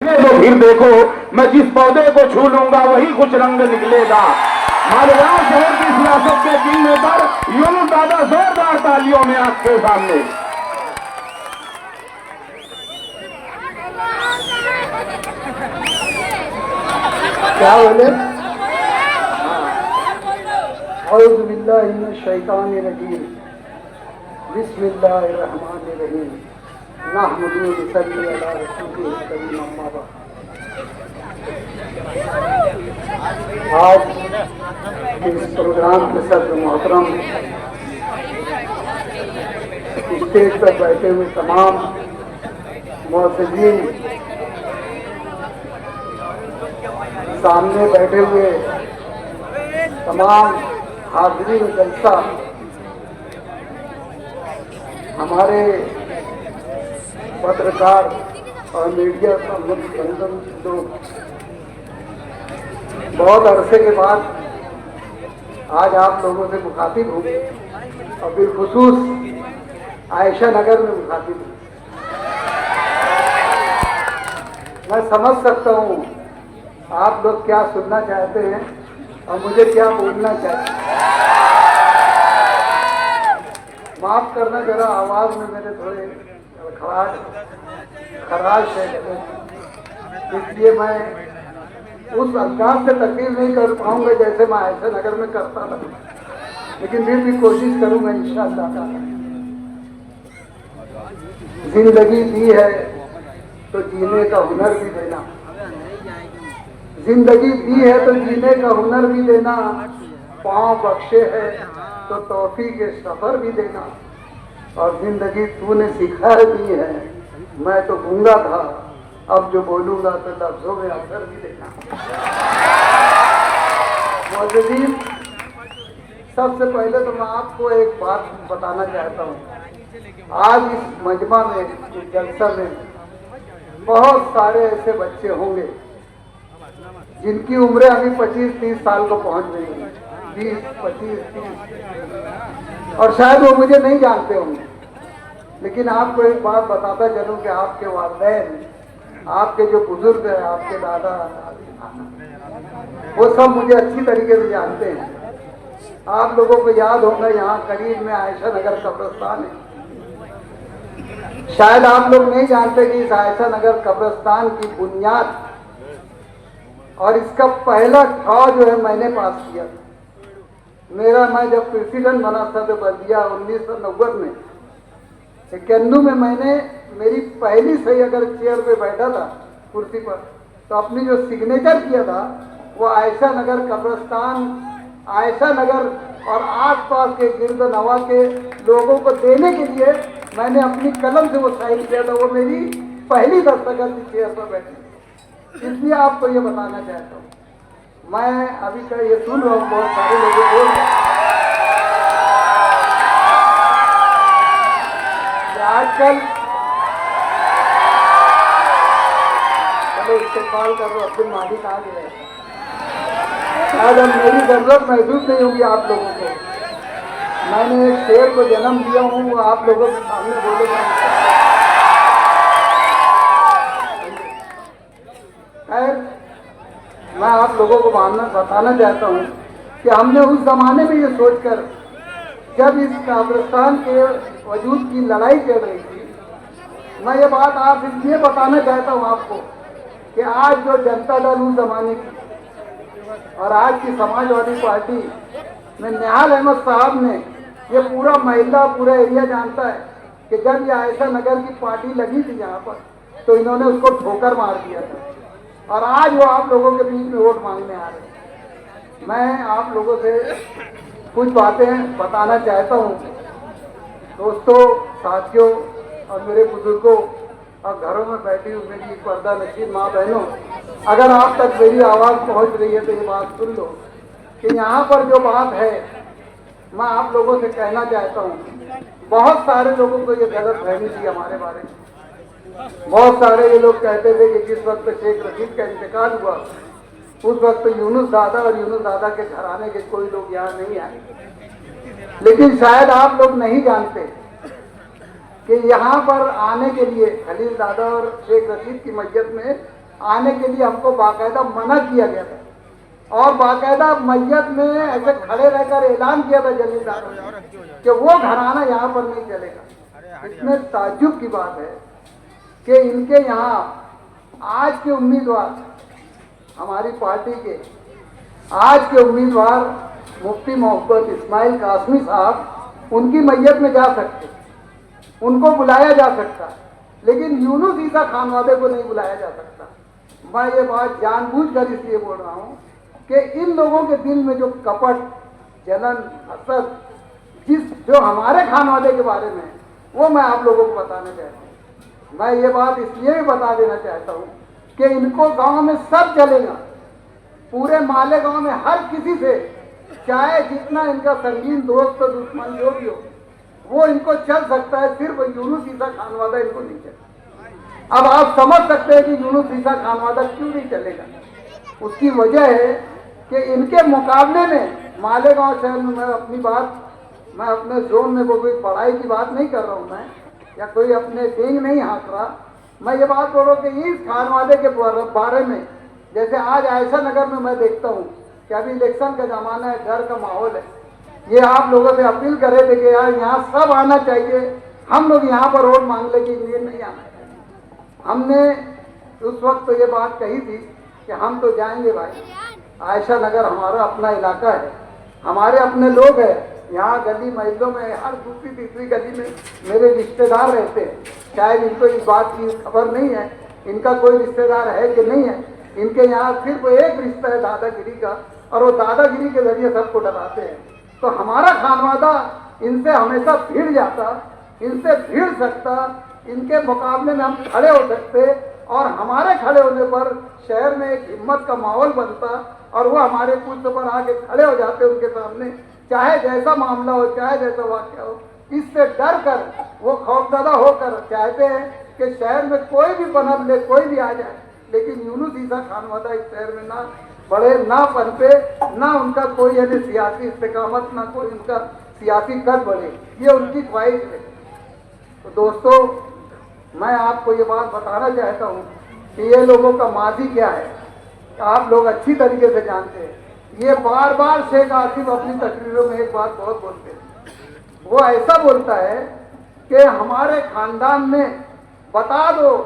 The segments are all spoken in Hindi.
तो फिर देखो मैं जिस पौधे को छू लूंगा वही कुछ रंग निकलेगा। मालेगांव शहर की सियासत के किंग मेकर यूनुस दादा जोरदार तालियों में आपके सामने। क्या बोले? औज़ु बिल्लाहि मिनश शैतानिर रजीम, बिस्मिल्लाहिर रहमानिर रहीम, नहमदुहु व नसल्ली अला रसूलिहिल करीम, अम्मा बाद। आज इस प्रोग्राम के सदर मोहतरम स्टेज पर बैठे हुए तमाम मुअज़्ज़िज़ीन, सामने बैठे हुए तमाम हाज़रीन जलसा, हमारे पत्रकार और मीडिया का बंधन लोग, बहुत अरसे के बाद आज आप लोगों से मुखातिब हूँ और बिलखुसूस आयशा नगर में मुखातिब हूँ। मैं समझ सकता हूँ आप लोग क्या सुनना चाहते हैं और मुझे क्या बोलना चाहिए। माफ करना, जरा आवाज में मेरे थोड़े खराश है, इसलिए मैं उस अंदाज से तकलीफ नहीं कर पाऊंगा जैसे मैं आयशा नगर में करता था, लेकिन फिर भी कोशिश करूंगा इंशाअल्लाह। जिंदगी दी है तो जीने का हुनर भी देना, जिंदगी दी है तो जीने का हुनर भी देना, पाँव बख्शे है तो तौफीक के सफर भी देना, और जिंदगी तूने सिखा दी है, मैं तो गूंगा था, अब जो बोलूंगा तो लफ्जों में असर भी देना। मुअज़्ज़िज़ीन, सबसे पहले तो मैं आपको एक बात बताना चाहता हूँ। आज इस मजमा में, इस जलसा में बहुत सारे ऐसे बच्चे होंगे जिनकी उम्रें अभी 25-30 साल को पहुंच गई हैं, 20, 25, 30, और शायद वो मुझे नहीं जानते होंगे, लेकिन आपको एक बात बताता चलूं कि आपके वालिदैन, आपके जो बुजुर्ग हैं, आपके दादा दादी, वो सब मुझे अच्छी तरीके से जानते हैं। आप लोगों को याद होगा यहाँ करीब में आयशा नगर कब्रिस्तान है। शायद आप लोग नहीं जानते कि इस आयशा नगर कब्रिस्तान की बुनियाद और इसका पहला ठा जो है मैंने पास किया था। मैं जब प्रेसिडेंट बना था तो बल्दिया 1990 में 91 में मैंने मेरी पहली सही अगर चेयर पे बैठा था कुर्सी पर, तो अपनी जो सिग्नेचर किया था वो आयशा नगर कब्रिस्तान, आयशा नगर और आसपास के गिरद नवा के लोगों को देने के लिए मैंने अपनी कलम से वो साइन किया था। वो मेरी पहली दस्तखत थी चेयर पर बैठी। इसलिए आपको ये बताना चाहता हूँ, मैं अभी का ये सुन रहा हूँ, बहुत सारे लोगों बोल रहे हैं कि आजकल, चलो इस्तेमाल कर लो, अब्दुल मालिक आ गए, शायद अब मेरी जरूरत महसूस नहीं होगी आप लोगों को। मैंने एक शेर को जन्म दिया हूँ, वो आप लोगों के सामने बोलेगा। मैं आप लोगों को बताना चाहता हूँ कि हमने उस जमाने में ये सोचकर, जब इस कब्रिस्तान के वजूद की लड़ाई चल रही थी, मैं ये बात आप इसलिए बताना चाहता हूँ आपको कि आज जो जनता दल उस जमाने की और आज की समाजवादी पार्टी में निहाल अहमद साहब ने, ये पूरा महिला, पूरा एरिया जानता है कि जब ये आयशा नगर की पार्टी लगी थी यहाँ पर, तो इन्होंने उसको ठोकर मार दिया था, और आज वो आप लोगों के बीच में वोट मांगने आ रहे हैं। मैं आप लोगों से कुछ बातें बताना चाहता हूँ। दोस्तों, साथियों और मेरे बुजुर्गों और घरों में बैठी हुई मेरी पर्दा नशीब माँ बहनों, अगर आप तक मेरी आवाज़ पहुँच रही है तो ये बात सुन लो कि यहाँ पर जो बात है, मैं आप लोगों से कहना चाहता हूँ। बहुत सारे लोगों को ये गलत फहमी थी हमारे बारे में। बहुत सारे ये लोग कहते थे कि जिस वक्त शेख रशीद का इंतकाल हुआ उस वक्त यूनुस दादा और यूनुस दादा के घराने के कोई लोग यहाँ नहीं आए, लेकिन शायद आप लोग नहीं जानते कि यहाँ पर आने के लिए खलील दादा और शेख रशीद की मस्जिद में आने के लिए हमको बाकायदा मना किया गया था, और बाकायदा मैयत में ऐसे खड़े रहकर ऐलान किया था जमींदारों ने कि वो घराना यहाँ पर नहीं चलेगा। इसमें ताज्जुब की बात है कि इनके यहाँ आज के उम्मीदवार, हमारी पार्टी के आज के उम्मीदवार मुफ्ती मोहब्बत इस्माइल कासमी साहब उनकी मैयत में जा सकते, उनको बुलाया जा सकता, लेकिन यूनुस ईसा खानवादे को नहीं बुलाया जा सकता। मैं ये बात जानबूझकर इसलिए बोल रहा हूँ कि इन लोगों के दिल में जो कपट, जलन, हसद जो हमारे खानवादे के बारे में है, वो मैं आप लोगों को बताना चाहता हूँ। मैं ये बात इसलिए भी बता देना चाहता हूँ कि इनको गांव में सब चलेगा, पूरे मालेगांव में हर किसी से, चाहे जितना इनका संगीन दोस्त और दुश्मन जो भी हो, वो इनको चल सकता है, सिर्फ यूनुस ईसा खानवादा इनको नहीं चलेगा। अब आप समझ सकते हैं कि यूनुस ईसा खानवादा क्यों नहीं चलेगा। उसकी वजह है कि इनके मुकाबले में मालेगांव शहर में, मैं अपने जोन में वो कोई पढ़ाई की बात नहीं कर रहा हूँ मैं, या कोई अपने डेंग नहीं हाँक रहा। मैं ये बात बोल रहा हूँ कि इस खानवादे के बारे में, जैसे आज आयशा नगर में मैं देखता हूँ कि अभी इलेक्शन का जमाना है, डर का माहौल है। ये आप लोगों से अपील कर रहे थे कि यार यहाँ सब आना चाहिए, हम लोग यहाँ पर वोट मांगने के लिए नहीं आना चाहिए। हमने उस वक्त तो ये बात कही थी कि हम तो जाएंगे भाई, आयशा नगर हमारा अपना इलाका है, हमारे अपने लोग हैं। यहाँ गली महलों में हर दूसरी तीसरी गली में मेरे रिश्तेदार रहते हैं। शायद इनको इस बात की खबर नहीं है, इनका कोई रिश्तेदार है कि नहीं है। इनके यहाँ सिर्फ एक रिश्ता है दादागिरी का, और वो दादागिरी के जरिए सबको डराते हैं। तो हमारा खानवादा इनसे हमेशा भिड़ जाता, इनसे भिड़ सकता, इनके मुकाबले में हम खड़े हो सकते, और हमारे खड़े होने पर शहर में एक हिम्मत का माहौल बनता, और वो हमारे पुष्ट पर आके खड़े हो जाते उनके सामने, चाहे जैसा मामला हो, चाहे जैसा वाक्य हो। इससे डर कर वो खौफजदा होकर चाहते हैं कि शहर में कोई भी पनप ले, कोई भी आ जाए, लेकिन यूनुस ईसा खानवादा इस शहर में ना बढ़े, ना पनपे, ना उनका कोई यानी सियासी इस्तेकामत, ना कोई उनका सियासी कद बढ़े। ये उनकी ख्वाहिश है। तो दोस्तों, मैं आपको ये बात बताना चाहता हूँ कि ये लोगों का माजी क्या है, आप लोग अच्छी तरीके से जानते हैं। ये बार बार शेख आसिफ अपनी तकरीरों में एक बात बहुत बोलते हैं। वो ऐसा बोलता है कि हमारे खानदान में बता दो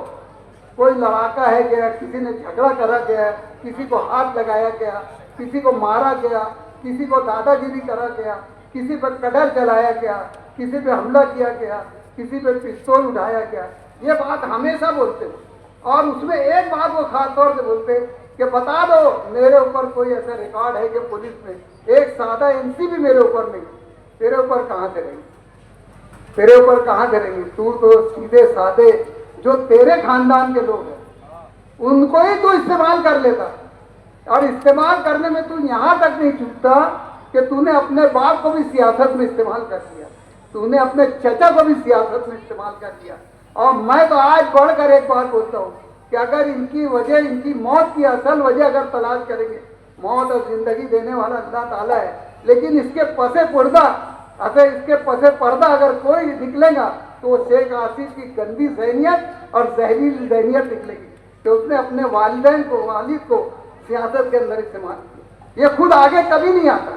कोई लड़ाका है क्या, किसी ने झगड़ा करा गया, किसी को हाथ लगाया गया, किसी को मारा गया, किसी को दादागिरी करा गया, किसी पर कटर चलाया गया, किसी पे हमला किया गया, किसी पे पिस्तौल उठाया गया। ये बात हमेशा बोलते हैं, और उसमें एक बात वो खास तौर से बोलते हैं कि बता दो मेरे ऊपर कोई ऐसा रिकॉर्ड है कि पुलिस में एक सादा एनसी भी मेरे ऊपर नहीं। तेरे ऊपर कहाँ करेंगे, तेरे ऊपर कहाँ करेंगे? तू तो सीधे साधे जो तेरे खानदान के लोग हैं उनको ही तू इस्तेमाल कर लेता, और इस्तेमाल करने में तू यहाँ तक नहीं चूकता कि तूने अपने बाप को भी सियासत में इस्तेमाल कर दिया, तूने अपने चचा को भी सियासत में इस्तेमाल कर दिया। और मैं तो आज बढ़कर एक बात बोलता हूँ कि अगर इनकी वजह, इनकी मौत की असल वजह अगर तलाश करेंगे, मौत और जिंदगी देने वाला अल्लाह ताला है, लेकिन इसके पसे पर्दा, इसके पसे पर्दा अगर कोई निकलेगा तो वो शेख आसिफ की गंदी जहनियत और जहरीली जहनियत निकलेगी कि उसने अपने वालिदैन को, वालिद को सियासत के अंदर इस्तेमाल किया। ये खुद आगे कभी नहीं आता,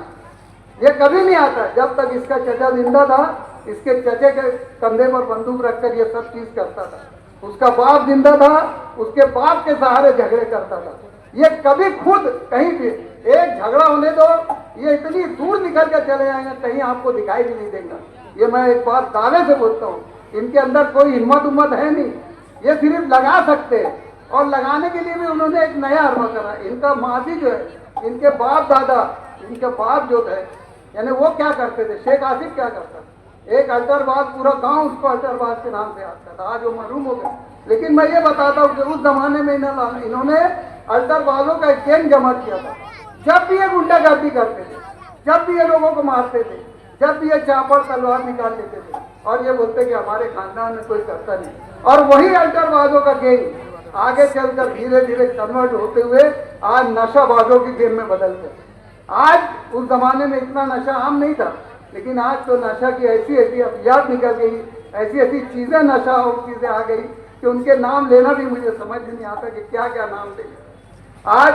ये कभी नहीं आता। जब तक इसका चचा जिंदा था, इसके चचे के कंधे पर बंदूक रखकर ये सब चीज करता था। उसका बाप जिंदा था, उसके बाप के सहारे झगड़े करता था। ये कभी खुद कहीं भी एक झगड़ा होने दो, ये इतनी दूर निकल कर चले जाएंगे, कहीं आपको दिखाई भी नहीं देगा। ये मैं एक बात दावे से बोलता हूँ, इनके अंदर कोई हिम्मत उम्मत है नहीं, ये सिर्फ लगा सकते हैं, और लगाने के लिए भी उन्होंने एक नया अरवा करा। इनका माजी जो है, इनके बाप दादा, इनके बाप जो थे, यानी वो क्या करते थे, शेख आसिफ क्या करता था, एक अल्टरबाज, पूरा गांव उसको अल्टरबाज के नाम से आता था। आज वो मरूम हो गए, लेकिन मैं ये बताता हूँ कि उस जमाने में इन्होंने अल्टरबाजों का एक गैंग जमा किया था। जब भी ये गुंडागर्दी करते थे, जब भी ये लोगों को मारते थे, जब भी ये चापड़ तलवार निकाल लेते थे, और ये बोलते कि हमारे खानदान में कोई करता नहीं। और वही अल्टरबाजों का गैंग आगे चलकर धीरे धीरे कन्वर्ट होते हुए आज नशाबाजों की गेम में बदलते। आज उस जमाने में इतना नशा आम नहीं था, लेकिन आज तो नशा की ऐसी ऐसी अभियान निकल गई, ऐसी ऐसी चीजें, नशा और चीजें आ गई कि उनके नाम लेना भी मुझे समझ नहीं आता कि क्या क्या नाम लेंगे। आज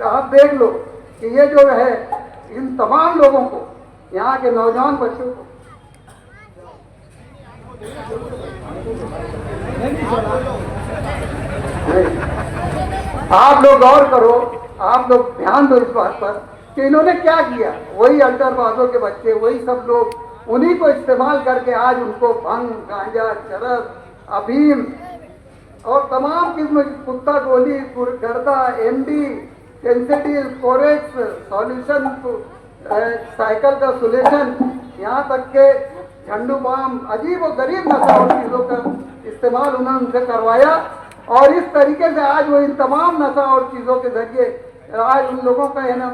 आप देख लो कि ये जो है इन तमाम लोगों को, यहाँ के नौजवान बच्चों को आप लोग गौर करो, आप लोग ध्यान दो इस बात पर कि इन्होंने क्या किया। वही अल्टरबाजों के बच्चे, वही सब लोग, उन्हीं को इस्तेमाल करके आज उनको भंग, गांजा, चरस, अफीम और तमाम किस्म की कुत्ता गोली, गर्दा, एमडी, टेंसिडिल, कोरेक्स, सॉल्यूशन, साइकिल का सोल्यूशन, यहाँ तक के झंडू बाम, अजीब और गरीब नशा और चीज़ों का इस्तेमाल उन्होंने उनसे करवाया। और इस तरीके से आज वो इन तमाम नशा और चीज़ों के जरिए आज उन लोगों का है ना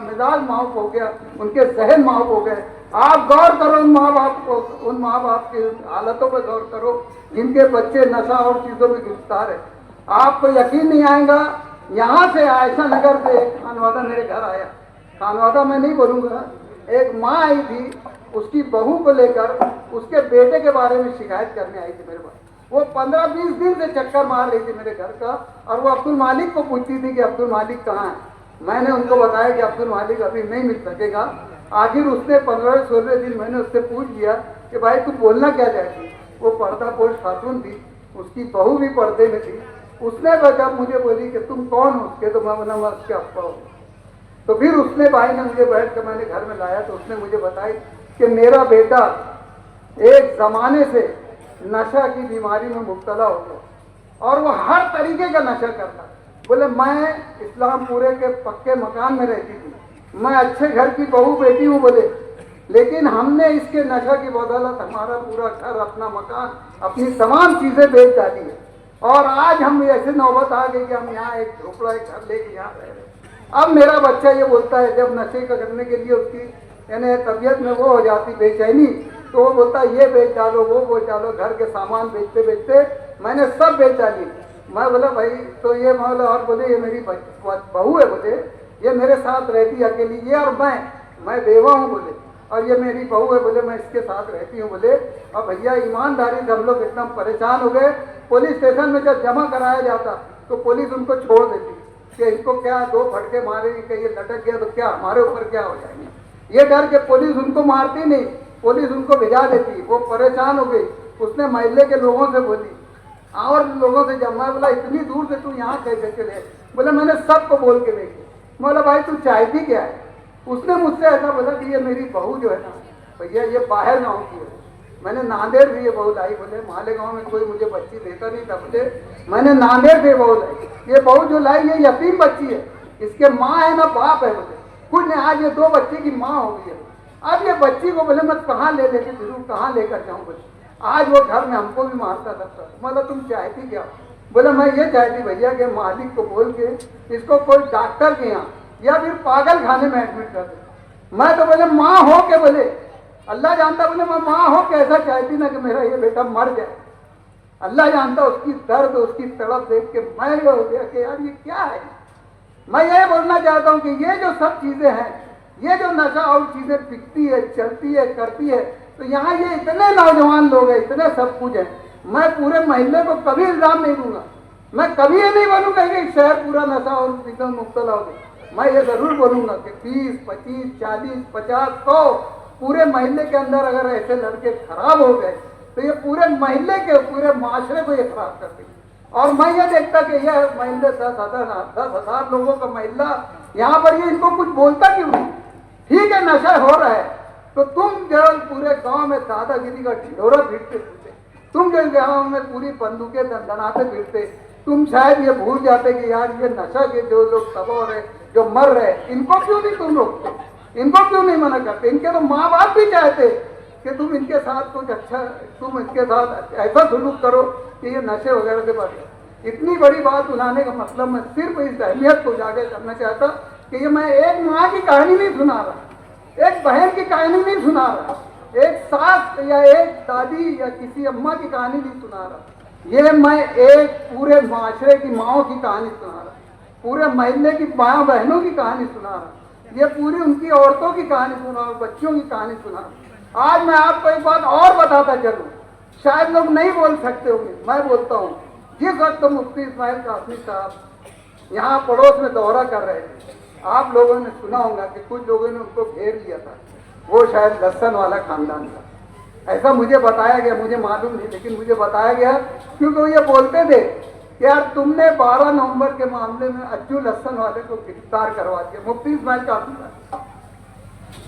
मिजाज माफ हो गया, उनके जहन माफ हो गए। आप गौर करो उन माँ बाप को, उन माँ बाप की हालतों पर गौर करो जिनके बच्चे नशा और चीज़ों में गिरफ्तार है। आपको यकीन नहीं आएगा, यहाँ से आयशा नगर से खानवादा मेरे घर आया, खानवादा मैं नहीं बोलूँगा, एक माँ आई थी, उसकी बहू को लेकर उसके बेटे के बारे में शिकायत करने आई थी मेरे पास। वो 15-20 दिन से चक्कर मार रही थी मेरे घर का, और वो अब्दुल मालिक को पूछती थी कि अब्दुल मालिक कहाँ है। मैंने उनको बताया कि अब्दुल मालिक अभी नहीं मिल सकेगा। आखिर उसने 15-16 दिन मैंने उससे पूछ लिया कि भाई तू बोलना क्या चाहती। वो पर्दापोश खातून थी, उसकी बहू भी पर्दे में थी। उसने जब मुझे बोली कि तुम कौन हो उसके, तो मैं बोला मैं उसके अप्पा हूँ। तो फिर उसने भाई ने मुझे बैठ कर मैंने घर में लाया, तो उसने मुझे बताई कि मेरा बेटा एक जमाने से नशा की बीमारी में मुब्तला हो गया और वो हर तरीके का नशा करता। बोले मैं इस्लामपुरे के पक्के मकान में रहती थी, मैं अच्छे घर की बहू बेटी हूँ बोले, लेकिन हमने इसके नशा की बदौलत हमारा पूरा घर, अपना मकान, अपनी तमाम चीज़ें बेच डाली है। और आज हम ऐसे नौबत आ गई कि हम यहाँ एक झोपड़ा, एक घर लेके यहाँ रह रहे। अब मेरा बच्चा ये बोलता है, जब नशे का करने के लिए उसकी यानी तबीयत में वो हो जाती बेचैनी, तो वो बोलता है ये बेच डालो, वो बेच डालो। घर के सामान बेचते बेचते मैंने सब बेच डाली। मैं बोला भाई तो ये बोला, और बोले ये मेरी बहू है, बोले ये मेरे साथ रहती अकेली, ये और मैं बेवा हूँ बोले, और ये मेरी बहू है बोले, मैं इसके साथ रहती हूँ बोले। और भैया ईमानदारी से हम लोग एकदम परेशान हो गए। पुलिस स्टेशन में जब जमा कराया जाता तो पुलिस उनको छोड़ देती कि इनको क्या 2 फटके मारेंगे कि ये लटक गया तो क्या हमारे ऊपर क्या हो जाएंगे। ये डर के पुलिस उनको मारती नहीं, पुलिस उनको भिजा देती। वो परेशान हो गई, उसने मोहल्ले के लोगों से बोली और लोगों से जब मैं बोला इतनी दूर से तू यहाँ कैसे चले, बोले मैंने सबको बोल के देखी। बोला भाई तू चाहती क्या है। उसने मुझसे ऐसा बोला कि ये मेरी बहू जो है ना भैया ये बाहर गाँव की है, मैंने नांदेड़ से ये बहू लाई। बोले मालेगांव में कोई मुझे बच्ची देता नहीं था, बोले मैंने नांदेड़ से बहू लाई। ये बहू जो लाई ये यतीम बच्ची है, इसके माँ है ना बाप है बोले, कुछ नहीं, आज ये 2 बच्चे की माँ हो गई है। अब ये बच्ची को बोले मैं कहाँ ले लेके फिरूँ, कहाँ लेकर जाऊँ बोले। आज वो घर में हमको भी मारता था। मतलब तुम चाहती क्या। बोले मैं ये चाहती भैया कि मालिक को बोल के इसको कोई डॉक्टर के यहाँ या फिर पागल खाने में एडमिट कर दे। मैं तो बोले माँ हो के, बोले अल्लाह जानता, बोले मैं माँ हो के ऐसा चाहती ना कि मेरा ये बेटा मर जाए। अल्लाह जानता उसकी दर्द, उसकी तड़प देख के मैं ये हो गया कि यार ये क्या है। मैं ये बोलना चाहता हूँ कि ये जो सब चीज़ें हैं, ये जो नशा और चीज़ें बिकती है, चलती है, करती है, तो यहाँ ये इतने नौजवान लोग हैं, इतने सब कुछ है। मैं पूरे मोहल्ले को कभी इल्ज़ाम नहीं दूंगा, मैं कभी ये नहीं बोलूँगा कि शहर पूरा नशा और चीज़ों में मुब्तला हो गया। मैं ये ज़रूर बोलूँगा कि 20, 25, 40, 50, 100 पूरे मोहल्ले के अंदर अगर ऐसे लड़के खराब हो गए तो ये पूरे मोहल्ले के, पूरे माशरे को ये खराब कर देंगे। और मैं ये देखता कि यह मोहल्ले 10,000 लोगों का मोहल्ला, यहाँ पर ये इनको कुछ बोलता क्यों नहीं। ठीक है नशा हो रहा है तो तुम जो पूरे गांव में दादागिरी का ढिढोरा पीटते फिरते, तुम जो गांव में पूरी बंदूकें दंदनाते फिरते, तुम शायद ये भूल जाते कि यार ये नशा के जो लोग तबाह हो रहे, जो मर रहे, इनको क्यों नहीं तुम रोकते, इनको क्यों नहीं मना करते। इनके तो माँ बाप भी चाहते कि तुम इनके साथ कुछ अच्छा, तुम इसके साथ ऐसा सलूक करो कि ये नशे वगैरह से बचे। इतनी बड़ी बात उठाने का मतलब मैं सिर्फ इस अहमियत को उजागर करना चाहता कि ये मैं एक माँ की कहानी नहीं सुना रहा, एक बहन की कहानी नहीं सुना रहा, एक सास या एक दादी या किसी अम्मा की कहानी नहीं सुना रहा। ये मैं एक पूरे माशरे की माँओं की कहानी सुना रहा, पूरे मोहल्ले की माँ बहनों की कहानी सुना रहा, ये पूरी उनकी औरतों की कहानी सुना रहा, बच्चों की कहानी सुना रहा। आज मैं आपको एक बात और बताता चलूँ, शायद लोग नहीं बोल सकते होंगे, मैं बोलता हूँ जिस वक्त तो मुफ्ती इस्माइल कासमी साहब यहाँ पड़ोस में दौरा कर रहे थे, आप लोगों ने सुना होगा कि कुछ लोगों ने उनको घेर लिया था। वो शायद लस्सन वाला खानदान था, ऐसा मुझे बताया गया, मुझे मालूम नहीं, लेकिन मुझे बताया गया क्योंकि वो ये बोलते थे कि यार तुमने 12 नवंबर के मामले में अज्जू लस्सन वाले को गिरफ्तार करवा दिया, मुफ्ती इस्माइल कासमी साहब।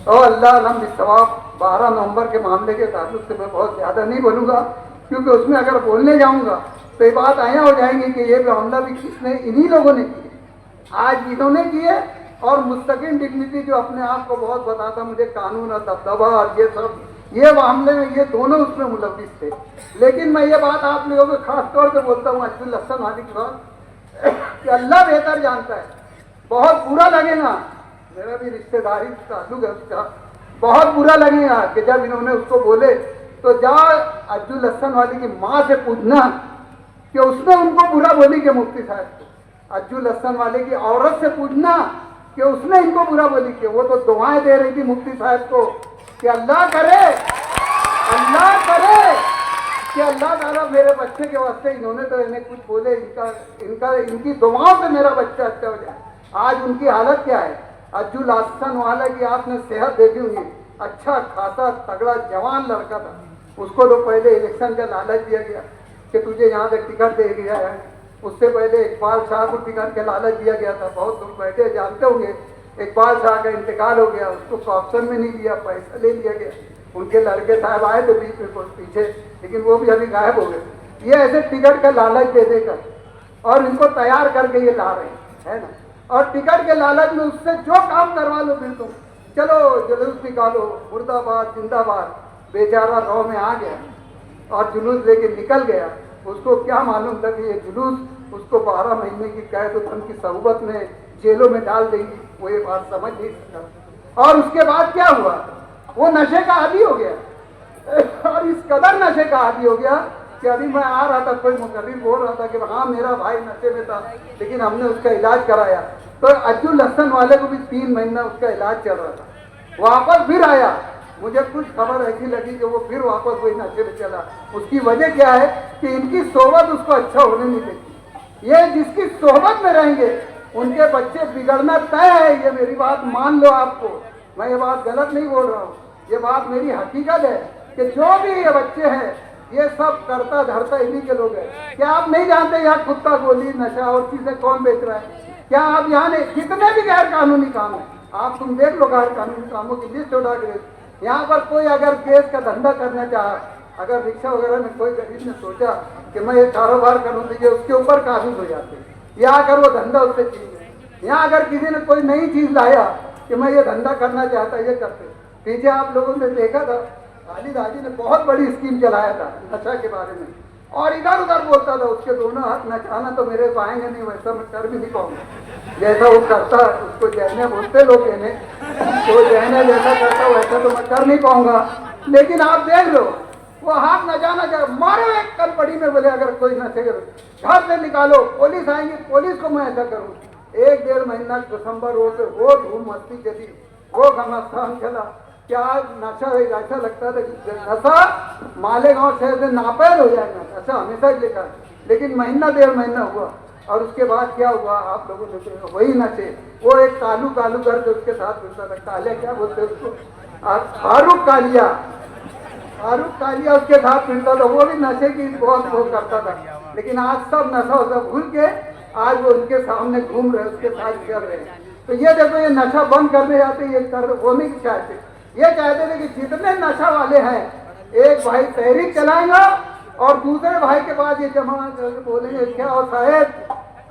तो अल्लाह अलम बिस्सवाब 12 नवंबर के मामले के ताल्लुक से मैं बहुत ज़्यादा नहीं बोलूँगा, क्योंकि उसमें अगर बोलने जाऊँगा तो ये बात आया हो जाएंगी कि ये मामला भी किसने, इन्हीं लोगों ने किए, आज इन्होंने किए। और मुस्तकिल डिग्निटी जो अपने आप को बहुत बताता मुझे कानून और दबदबा और ये सब, ये मामले में ये दोनों उसमें मुलविस थे। लेकिन मैं ये बात आप लोगों को खास तौर पे बोलता हूँ अज्जुल लस्सन वाली की बात कि अल्लाह बेहतर जानता है, बहुत बुरा लगेगा, मेरा भी रिश्तेदारी ताल्लुक है उसका, बहुत बुरा लगेगा कि जब इन्होंने उसको बोले तो जा अज्जुल लस्सन वाली की माँ से पूछना कि उसने उनको बुरा बोली कि मुफ्ती साहब को, अज्जुल लस्सन वाले की औरत से पूछना कि उसने इनको बुरा बोली कि वो तो दुआएं दे रही थी मुफ्ती साहब को कि अल्लाह करे कि अल्लाह ताला मेरे बच्चे के वास्ते, इन्होंने तो इन्हें कुछ बोले, इनकी दुआओं से मेरा बच्चा अच्छा हो जाए। आज उनकी हालत क्या है? अज्जुल लस्सन वाला की आपने सेहत देखी होगी, अच्छा खासा तगड़ा जवान लड़का था, उसको तो पहले इलेक्शन का लालच दिया गया कि तुझे यहाँ से टिकट दे दिया है। उससे पहले इकबाल शाह को टिकट का लालच दिया गया था, बहुत लोग बैठे जानते होंगे, इकबाल शाह का इंतकाल हो गया, उसको ऑप्शन में नहीं दिया, पैसा ले लिया गया। उनके लड़के साहब आए तो बीच में पीछे, लेकिन वो भी अभी गायब हो गए। ये ऐसे टिकट का लालच दे देकर और इनको तैयार करके ये ला रहे हैं, है ना, और टिकट के लालच में उससे जो काम करवा लो, फिर तुम चलो जुलूस निकालो, मुर्दाबाद जिंदाबाद। बेचारा रौ में आ गया और जुलूस लेके निकल गया। उसको क्या मालूम था कि ये जुलूस उसको 12 महीने की कैद उनकी सहूबत में जेलों में डाल देगी, वो ये बात समझ नहीं सका। और उसके बाद क्या हुआ, वो नशे का आदी हो गया और इस कदर नशे का आदी हो गया कि अभी मैं आ रहा था, कोई मुकर्रिर बोल रहा था कि हाँ मेरा भाई नशे में था, लेकिन हमने उसका इलाज कराया। तो अज्जुल लस्सन वाले को भी 3 महीना उसका इलाज चल रहा था, वापस फिर आया। मुझे कुछ खबर ऐसी लगी कि वो फिर वापस वही नशे में चला। उसकी वजह क्या है कि इनकी सोहबत उसको अच्छा होने नहीं देती। ये जिसकी सोहबत में रहेंगे उनके बच्चे बिगड़ना तय है, ये मेरी बात मान लो। आपको मैं ये बात गलत नहीं बोल रहा हूँ, ये बात मेरी हकीकत है कि जो भी ये बच्चे हैं ये सब करता धरता इन्हीं के लोग हैं। क्या आप नहीं जानते यहाँ कुत्ता गोली नशा और चीजें कौन बेच रहा है? क्या आप यहाँ नहीं, जितने भी गैर कानूनी काम है आप तुम देख लो, गैर कानूनी कामों की लिस्ट उठा के। यहाँ पर कोई अगर केस का धंधा करना चाहा, अगर रिक्शा वगैरह में कोई गरीब ने सोचा कि मैं ये कारोबार करूँ तो ये उसके ऊपर काबूज हो जाते हैं, या अगर वो धंधा उससे चीज। यहाँ अगर किसी ने कोई नई चीज लाया कि मैं ये धंधा करना चाहता, ये करते। पीछे आप लोगों ने देखा था खालिद हाजी ने बहुत बड़ी स्कीम चलाया था नशा के बारे में, और इधर उधर बोलता था, उसके दोनों हाथ नचाना तो मेरे को आएंगे नहीं, वैसा मैं कर भी नहीं पाऊंगा जैसा वो करता। उसको जहने बोलते लोग, इन्हें तो जहने जैसा करता वैसा तो मैं कर नहीं पाऊंगा। लेकिन आप देख लो वो हाथ नचाना चाहे, मारो एक कल पड़ी में, बोले अगर कोई नशे घर से निकालो, पुलिस आएंगी, पुलिस को मैं ऐसा करूँ। 1-1.5 महीना दिसंबर रोड पे वो धूम मस्ती चली, वो घमासान चला। क्या नशा ऐसा लगता था कि नशा मालेगांव शहर से नापैद हो जाएगा, नशा हमेशा ही लिखा। लेकिन महीना 1.5 महीना हुआ और उसके बाद क्या हुआ आप लोगों ने देखा, वही नशे। वो एक कालू घर जो उसके साथ घुसता था, कालिया क्या बोलते उसको, फारूक कालिया उसके साथ फिरता था, वो भी नशे की बहुत वो करता था। लेकिन आज सब नशा वशा भूल के आज वो उनके सामने घूम रहे, उसके साथ चल रहे हैं। तो ये देखो ये नशा बंद करने जाते, ये कर वो नहीं चाहते। ये चाहते थे कि जितने नशा वाले हैं, एक भाई तहरीक चलाएगा और दूसरे भाई के पास ये जमा बोलेंगे क्या हो साहेब,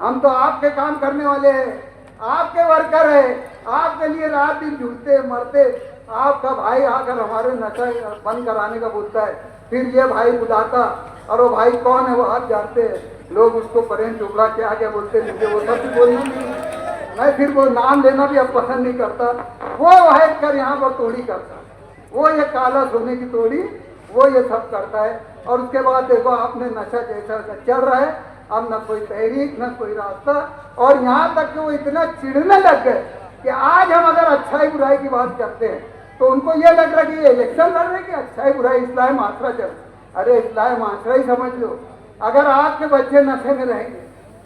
हम तो आपके काम करने वाले हैं, आपके वर्कर है, आपके लिए रात दिन जुटते मरते, आपका भाई आकर हमारे नशा बंद कराने का बोलता है। फिर ये भाई बुलाता और वो भाई कौन है वो हाथ जानते हैं लोग, उसको परेन टुकड़ा क्या क्या बोलते, मुझे वो सब बोलना नहीं, मैं फिर वो नाम लेना भी अब पसंद नहीं करता। वो है कर यहाँ पर तोड़ी करता, वो ये काला सोने की तोड़ी, वो ये सब करता है। और उसके बाद देखो आपने नशा जैसा चल रहा है, अब न कोई तहरीक न कोई रास्ता। और यहाँ तक कि वो इतना चिढ़ने लग गए कि आज हम अगर अच्छाई बुराई की बात करते हैं तो उनको ये लग रहा है कि ये इलेक्शन लड़ रहे कि अच्छाई बुराई इस्लाह माशरा चल। अरे इस्लाह माशरा ही समझ लो, अगर आपके बच्चे नशे में रहेंगे,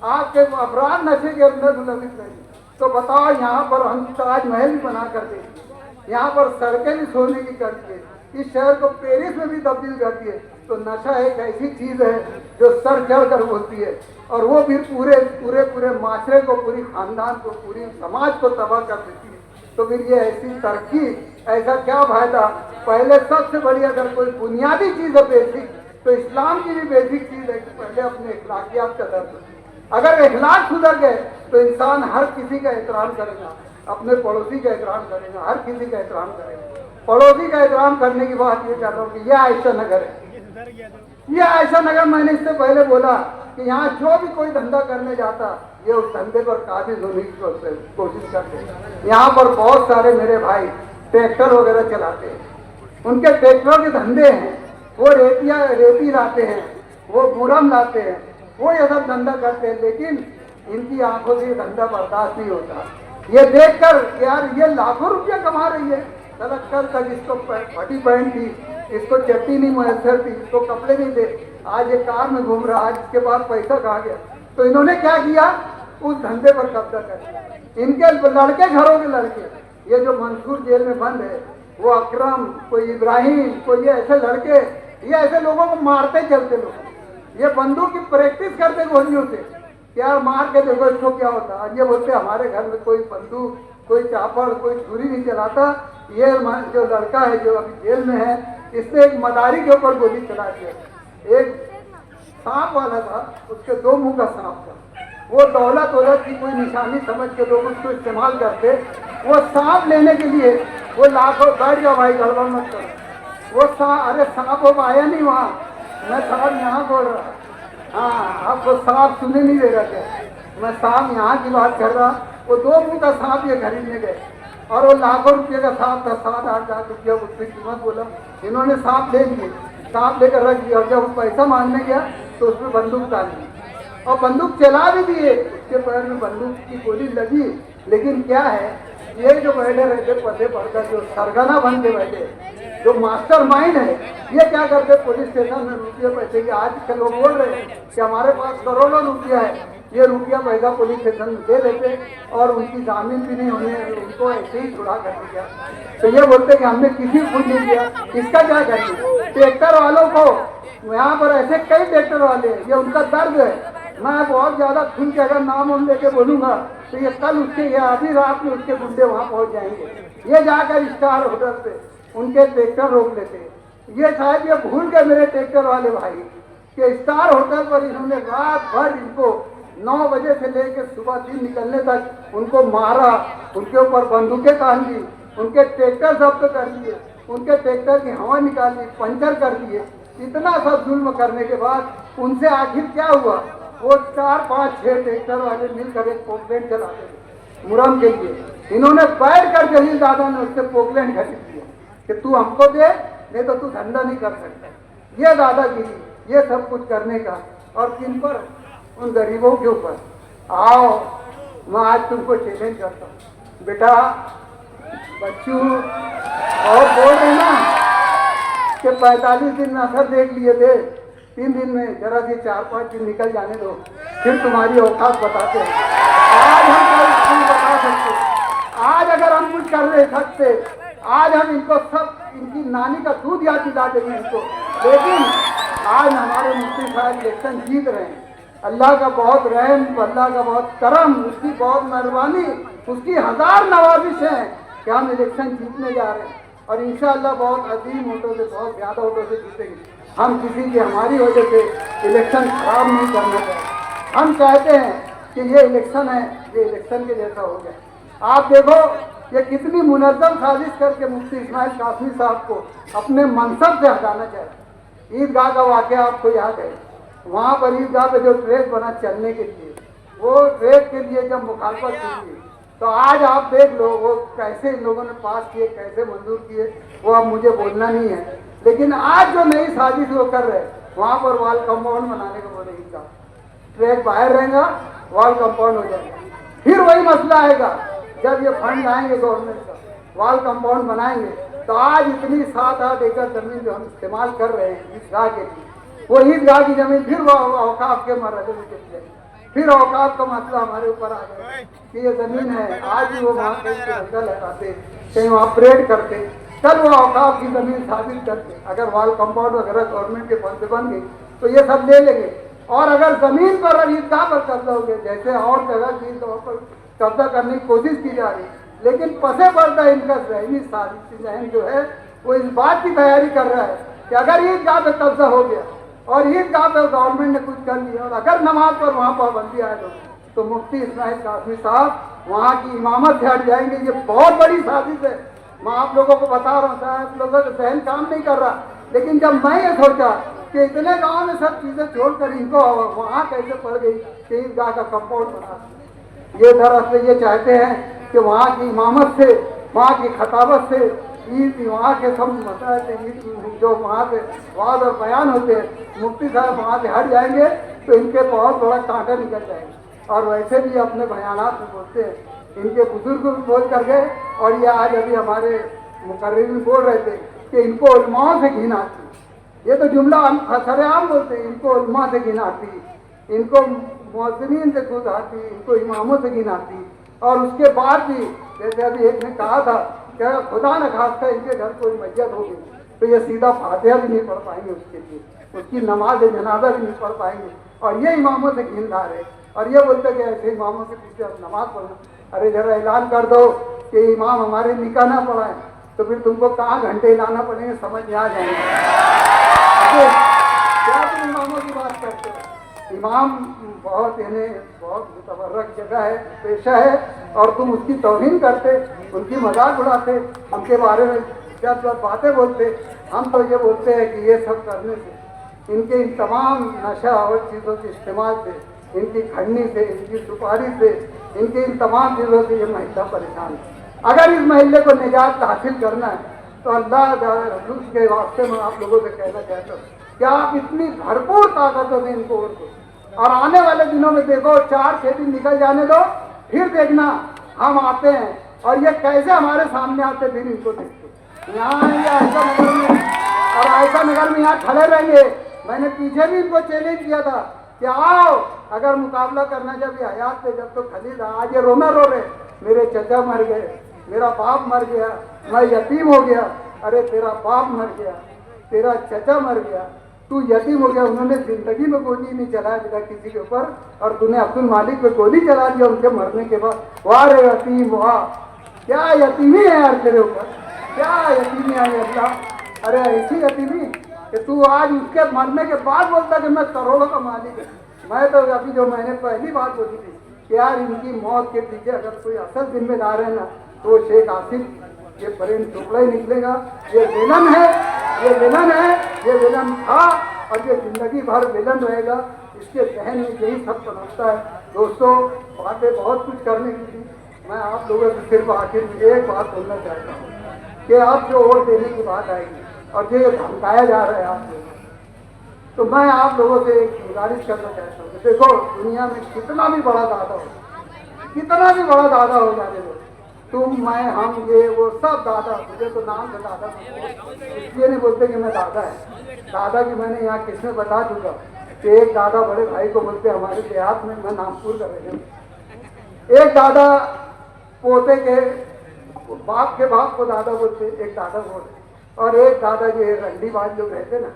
आपके अपराध नशे के अंदर मुलविस रहेंगे, तो बताओ यहाँ पर हम ताजमहल भी बना कर देंगे, यहाँ पर सड़कें भी सोने की कर दिए, इस शहर को पेरिस में भी तब्दील कर दिए। तो नशा एक ऐसी चीज है जो सर चढ़ कर बोलती है, और वो भी पूरे पूरे पूरे माशरे को, पूरी खानदान को, पूरी समाज को तबाह कर देती है। तो फिर ये ऐसी तरक्की, ऐसा क्या फायदा। पहले सबसे बड़ी अगर कोई बुनियादी चीज है बेसिक, तो इस्लाम की भी बेसिक चीज है कि पहले अपने इखलाकियात का दर्द। अगर इखलाक सुधर गए तो इंसान हर किसी का एहतराम करेगा, अपने पड़ोसी का एहतराम करेगा, हर किसी का एहतराम करेगा। पड़ोसी का एहतराम करने की बात ये कर रहा हूँ कि यह ऐसा नगर है, यह ऐसा नगर, मैंने इससे पहले बोला कि यहाँ जो भी कोई धंधा करने जाता, ये उस धंधे पर काबिज होने की कोशिश करते। यहाँ पर बहुत सारे मेरे भाई ट्रैक्टर वगैरह चलाते हैं, उनके ट्रैक्टरों के धंधे हैं, वो रेती लाते हैं, वो मुरम लाते हैं, वो ये सब धंधा करते हैं। लेकिन इनकी आंखों से ये धंधा बर्दाश्त नहीं होता। ये देखकर यार ये लाखों रुपया कमा रही है, सड़क तक इसको फटी पैंट थी, इसको चट्टी नहीं मैसर थी, इसको कपड़े नहीं थे, आज ये कार में घूम रहा, आज इसके पास पैसा कहाँ गया। तो इन्होंने क्या किया, उस धंधे पर कब्जा कर लिया। इनके लड़के, घरों के लड़के, ये जो मंसूर जेल में बंद है, वो अकरम, कोई इब्राहिम, कोई ये ऐसे लड़के, ये ऐसे लोगों को मारते चलते लोग, ये बंदूक की प्रैक्टिस करते गोलियों से, क्या मार के देखो इसको क्या होता। ये बोलते हमारे घर में कोई बंदूक, कोई चापड़, कोई छुरी नहीं चलाता। ये जो लड़का है जो अभी जेल में है, इसने एक मदारी के ऊपर गोली चला दिया। एक सांप वाला था, उसके 2 मुंह का सांप था, वो दौलत की कोई निशानी समझ के लोग उसको इस्तेमाल करते। वो सांप लेने के लिए वो लाखों, बैठ जाओ भाई गड़बड़ मत करो, वो अरे सांप हो आया नहीं वहाँ, मैं साहब यहाँ बोल रहा, हाँ आपको सांप सुने नहीं दे रहा क्या, मैं सांप यहाँ की बात कर रहा। वो 2 मुंह का सांप ये खरीदने गए, और वो लाखों रुपये का सांप था, 7-8 लाख रुपया उसकी कीमत बोला। इन्होंने सांप ले लिए, सांप लेकर रख दिया, और जब वो पैसा मांगने गया तो उसमें बंदूक डाल दी, और बंदूक चला भी दिए, उसके पैर में बंदूक की गोली लगी। लेकिन क्या है, ये जो बैठे रहते पदे पढ़कर, जो सरगना बन के बैठे, जो मास्टर माइंड है, ये क्या करते, पुलिस स्टेशन में रुपये पैसे की, आज के लोग बोल रहे हैं कि हमारे पास करोड़ों रुपया है, ये रुपया पैसा पुलिस स्टेशन में दे देते और उनकी जामीन भी नहीं होने, उनको ऐसे ही छुड़ा कर दिया। तो ये बोलते कि हमने किसी को कुछ नहीं दिया, इसका क्या करेंगे। ट्रैक्टर वालों को, यहाँ पर ऐसे कई ट्रैक्टर वाले हैं, ये उनका दर्द है। मैं बहुत ज्यादा खुल के अगर नाम लेके बोलूंगा तो ये कल उसके, या अभी रात में उसके गुंडे वहां पहुंच जाएंगे। ये जाकर स्टार होटल पे उनके ट्रैक्टर रोक लेते हैं। ये शायद ये भूल गए मेरे ट्रैक्टर वाले भाई कि स्टार होटल पर इन्होंने रात भर इनको 9 बजे से लेकर सुबह 3 निकलने तक उनको मारा, उनके ऊपर बंदूकें तान दी, उनके ट्रैक्टर जब्त कर दिए, उनके ट्रैक्टर की हवा निकाल दी, पंचर कर दिए। इतना सब जुल्म करने के बाद उनसे आखिर क्या हुआ, वो 4-5-6 ट्रैक्टर वाले मिलकर एक पोकलैंड चलाते थे मुरम के लिए। इन्होंने बैठ कर जलील दादा ने उससे पोकलैंड खरीद दिया कि तू हमको दे, नहीं तो तू धंधा नहीं कर सकता। ये दादागिरी, ये सब कुछ करने का, और किन पर, उन गरीबों के ऊपर। आओ, मैं आज तुमको चैलेंज करता हूँ, बेटा बच्चू, और बोल रहे ना कि 45 दिन में असर देख लिए थे, 3 दिन में जरा सी 4-5 दिन निकल जाने दो, फिर तुम्हारी औकात बताते हैं। आज हम कुछ बता सकते, आज अगर हम कुछ कर रहे सकते, आज हम इनको सब, इनकी नानी का दूध याद दिला देंगे इनको। लेकिन आज हमारे मुफ्ती साहब इलेक्शन जीत रहे हैं। अल्लाह का बहुत रहम, अल्लाह का बहुत करम, उसकी बहुत मेहरबानी, उसकी 1000 नवाजिश है कि हम इलेक्शन जीतने जा रहे हैं, और इंशाअल्लाह बहुत अजीम वोटों से, बहुत ज़्यादा वोटों से जीतेंगे। हम किसी की, हमारी वजह से इलेक्शन खराब नहीं करना चाहते। हम चाहते हैं कि ये इलेक्शन है, ये इलेक्शन के जैसा हो जाए। आप देखो ये कितनी मुनज़्ज़म साजिश करके मुफ्ती इस्माइल कासमी साहब को अपने मनसब से हटाना चाहते। ईदगाह का वाक़या आपको याद है, वहाँ पर ईदगाह पे जो ट्रैक बना चलने के लिए, वो ट्रैक के लिए जब मुखालफत की, तो आज आप देख लो वो कैसे इन लोगों ने पास किए, कैसे मंजूर किए, वो अब मुझे बोलना नहीं है। लेकिन आज जो नई साजिश वो कर रहे हैं, वहाँ पर वॉल कंपाउंड बनाने को बोले, ईदगाह ट्रैक बाहर रहेगा, वॉल कंपाउंड हो जाएगा। फिर वही मसला आएगा जब ये फंड आएंगे गवर्नमेंट का, वॉल कंपाउंड बनाएंगे। तो आज इतनी 7-8 एकड़ जमीन जो हम इस्तेमाल कर रहे हैं ईदगाह के लिए, वो ईदगाह की जमीन फिर वो औकाफ के मरहले में चली जाएगी। फिर औकाफ का मसला हमारे ऊपर आ गया कि ये जमीन है, आज भी वो वहाँ कहीं तिरंगा लहराते, कहीं वहाँ परेड करते, कल वो औकाफ की जमीन साबित करते। अगर वॉल कंपाउंड वगैरह गवर्नमेंट के फंड से बन गई तो ये सब ले लेंगे। और अगर जमीन पर ईदगाह पर कब्जा हो गया, जैसे और जगह की ईदगाह पर कब्जा करने की कोशिश की जा रही, लेकिन पसे पड़ता है इनका जहनी साजिश जहन जो है वो इस बात की तैयारी कर रहा है कि अगर ईदगाह पे कब्जा हो गया और ईदगाह पे गवर्नमेंट ने कुछ कर लिया और अगर नमाज पर वहाँ पाबंदी आए तो मुफ्ती इस्माइल कासमी साहब वहाँ की इमामत से हट जाएंगे। ये बहुत बड़ी साजिश है। मैं आप लोगों को बता रहा हूँ, शायद लोगों का जहन काम नहीं कर रहा, लेकिन जब मैं ये सोचा कि इतने गांव में सब चीजें छोड़कर इनको वहाँ कैसे पड़ गई कि ईदगाह का कंपाउंड बना, ये दरअसल ये चाहते हैं कि वहाँ की इमामत से, वहाँ की खताबत से, ईद वहाँ के सब मसाइल जो वहाँ से वाद और बयान होते हैं, मुफ्ती साहब वहाँ से हट जाएंगे तो इनके बहुत बड़ा कांटा निकल जाएगा। और वैसे भी अपने बयानात में बोलते हैं, इनके बुजुर्ग भी बोल कर गए और ये आज अभी हमारे मुकर्रिर बोल रहे थे कि इनको उलमाओं से घिन आती। ये तो जुमला सरेआम बोलते हैं, इनको उलमा से घिन आती, इनको मुअज्जिनीन से घिन आती, इनको इमामों से घिन आती। और उसके बाद भी जैसे अभी एक ने कहा था कि अगर खुदा न खास्ता इनके घर कोई मैयत होगी तो ये सीधा फातिहा भी नहीं पढ़ पाएंगे, उसके लिए उसकी नमाज जनाजा भी नहीं पढ़ पाएंगे। और ये इमामों से घिनदार है और ये बोलते कि ऐसे इमामों के पीछे आप नमाज पढ़ो। अरे जरा ऐलान कर दो कि इमाम हमारे निकाह ना पढ़ाएं तो फिर तुमको कहाँ घंटे लाना पड़ेंगे, समझ में आ जाएंगे। क्या तुम इमामों की बात करते हो? इमाम बहुत इन्हें बहुत मुतबर्रक जगह है, पेशा है, और तुम उसकी तौहीन करते, उनकी मजाक उड़ाते, उनके बारे में जब बातें बोलते। हम तो ये बोलते हैं कि ये सब करने से, इनके इन तमाम नशा और चीज़ों के इस्तेमाल से, इनकी खड़नी से, इनकी सुपारी से, इनके इन तमाम चीज़ों से ये महिला परेशान है। अगर इस महिला को निजात हासिल करना है तो अल्लाह रसूल के वास्ते में आप लोगों से कहना चाहता हूँ कि आप इतनी भरपूर ताकतों से इनको और दो। और आने वाले दिनों में देखो, 4-6 दिन निकल जाने दो, फिर देखना हम आते हैं और ये कैसे हमारे सामने आते, फिर इनको देखते। यहाँ ये आयशा नगर में, और आयशा नगर में यहाँ खड़े रहेंगे। मैंने पीछे भी इनको चैलेंज किया था कि आओ, अगर मुकाबला करना जब ये हयात थे, जब तो खलीद, आज ये रोना रो रहे, मेरे चचा मर गए, मेरा बाप मर गया, मैं यतीम हो गया। अरे तेरा बाप मर गया, तेरा चचा मर गया, तू यतीम हो गया, उन्होंने जिंदगी में गोली नहीं चलाया बेटा किसी के ऊपर, और तूने अब्दुल मालिक पे गोली चला दिया उनके मरने के बाद। वाह रे यतीम वाह, क्या यतीमी है यार तेरे ऊपर, क्या यतीमी है अल्लाह। अरे ऐसी यतीमी कि तू आज उसके मरने के बाद बोलता कि मैं करोड़ों का मालिक है। मैं तो अभी जो मैंने पहली बात बोली थी कि यार इनकी मौत के पीछे अगर कोई असल जिम्मेदार है ना तो शेख आसिफ, ये ब्रेन टुकड़ा ही निकलेगा। ये विलन है, ये विलन है, ये विलन था और ये जिंदगी भर विलन रहेगा। इसके जहन में यही सब समझता है। दोस्तों, बातें बहुत कुछ करने की थी, मैं आप लोगों से सिर्फ आखिर में एक बात बोलना चाहता हूँ कि आप जो वोट देने की बात आएगी और जो ये धमकाया जा रहा है आप लोगों, तो मैं आप लोगों से एक गुजारिश करना चाहता हूँ। देखो, दुनिया में कितना भी बड़ा दादा हो, कितना भी बड़ा दादा हो जाने दो, तुम, मैं, हम, ये वो सब दादा, मुझे तो नाम से दादा इसलिए नहीं बोलते कि मैं दादा है। दादा की मैंने यहाँ किसमें बता चुका कि एक दादा बड़े भाई को बोलते हमारे देहात में, मैं नामपुर का रहे, एक दादा पोते के बाप के बाप को दादा बोलते, एक दादा बोलते, और एक दादा जो रंडीबाज लोग रहते ना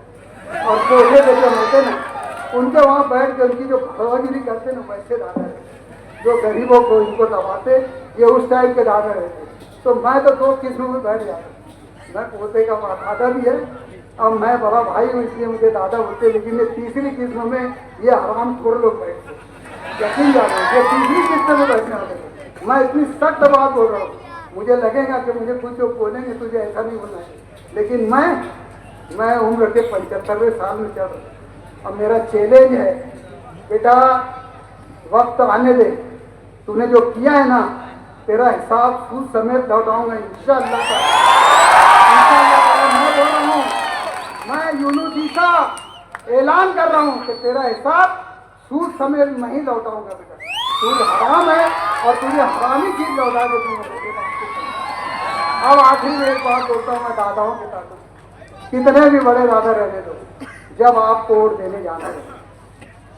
और पोते के जो रहते ना, उनके वहाँ बैठ के उनकी जो भड़वागिरी करते ना, वैसे दादा रहते जो गरीबों को इनको दबाते, ये उस टाइप के दादा रहते। तो मैं तो 2 किस्मों में बैठ जाता, मैं पोते का दादा भी है और मैं बड़ा भाई हूँ, इसलिए मुझे दादा बोलते। लेकिन ये तीसरी किस्म में ये हरामखोर लोग बैठते, यकीन जानो, ये तीसरी किस्म में बैठने वाले। मैं इतनी सख्त बात बोल रहा हूँ, मुझे लगेगा कि मुझे कुछ जो बोलेंगे तुझे ऐसा नहीं बोलना है, लेकिन मैं उम्र के 75वें साल में चल रहा हूँ और मेरा चैलेंज है, बेटा वक्त आने दे, तूने जो किया है ना, तेरा हिसाब सूद समेत लौटाऊंगा इंशाअल्लाह। मैं बोल रहा हूँ, मैं यूनुस ईसा ऐलान कर रहा हूँ कि तेरा हिसाब सूद समेत नहीं लौटाऊंगा बेटा। सूद हराम है और तुझे हरामी चीज लौटा के दूंगा। अब आखिर में एक बात बोलता हूँ मैं दादाओं के दादा, कितने भी बड़े दादा रहने दो, जब आपको वोट देने जाना है,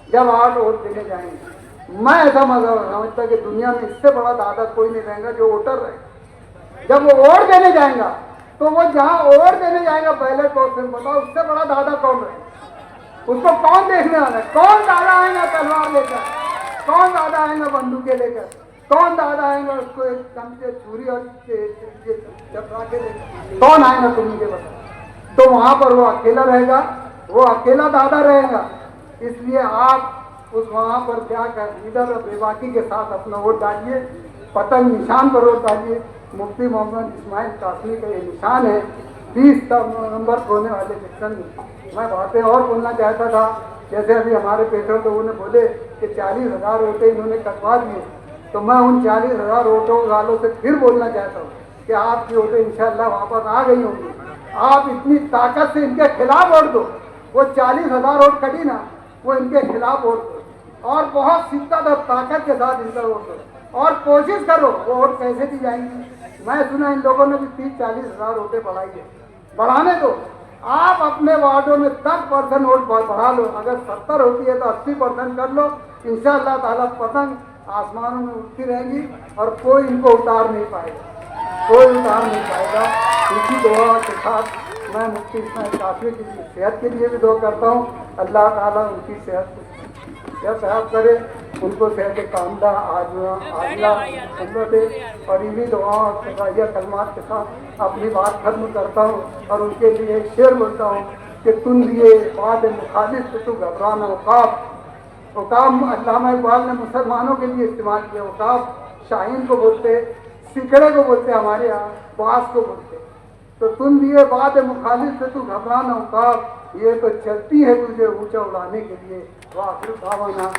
जब आप वोट देने जाएंगे। मैं ऐसा समझता कि दुनिया में इससे बड़ा दादा कोई नहीं रहेगा जो वोटर रहे। जब वो वोट देने जाएगा तो वो जहाँ वोट देने जाएगा बैलेट बॉक्स में, बताओ उससे बड़ा दादा कौन रहे? उसको कौन देखने वाला है? कौन दादा आएगा तलवार लेकर? कौन दादा आएगा बंदूकें लेकर? कौन दादा आएगा उसको एक कम से छुरी और चपरा के लेकर? कौन आएगा तुम मुझे बताओ। तो वहां पर वो अकेला रहेगा, वो अकेला दादा रहेगा। इसलिए आप उस वहां पर जाकर लीडर और बेबाकी के साथ अपना वोट डालिए, पतंग निशान पर वोट डालिए। मुफ्ती मोहम्मद इस्माइल कासमी का ये निशान है 20 नवंबर को होने वाले इलेक्शन में। मैं बातें और बोलना चाहता था, जैसे अभी हमारे पेशवर लोगों ने बोले कि 40,000 वोटें इन्होंने कटवा दिए, तो मैं उन 40,000 वोटों वालों से फिर बोलना चाहता हूँ कि आपकी वोटें इंशाल्लाह वापस आ गई होंगी। आप इतनी ताकत से इनके खिलाफ वोट दो। वो 40,000 वोट कटी ना, वो इनके खिलाफ वोट दो और बहुत शिद्दत और ताकत के साथ इनका वोट दो और कोशिश करो वो वोट कैसे दी जाएंगी। मैं सुना इन लोगों ने भी 30-40,000 वोटें बढ़ाई है, बढ़ाने दो। आप अपने वार्डों में 10% वोट बढ़ा लो, अगर 70 होती है तो 80% कर लो। इंशाअल्लाह ताला पतंग आसमानों में उठती रहेगी और कोई इनको उतार नहीं पाएगा, कोई उतार नहीं पाएगा। इसी दुआ के साथ मैं मुफ्ती इस्माइल कासमी की सेहत के लिए भी दुआ करता हूँ। अल्लाह ताला उनकी सेहत करे, उनको सेहत कामदा आजिला दे। और इन्हीं दुआओं और कलमात के साथ अपनी बात खत्म करता हूँ और उनके लिए एक शेर बोलता हूँ कि तुम लिए बात मुखालिफ से तू घबराना। औकाब अल्लामा इकबाल ने मुसलमानों के लिए इस्तेमाल किया। औकाब शाहीन को बोलते, सिकड़े को बोलते, हमारे यहाँ बास को बोलते। तो तुम लिए बात मुखालिफ से तू घबराना औकाब, ये तो चलती है तुझे ऊंचा उड़ाने के लिए। वाह दावाना।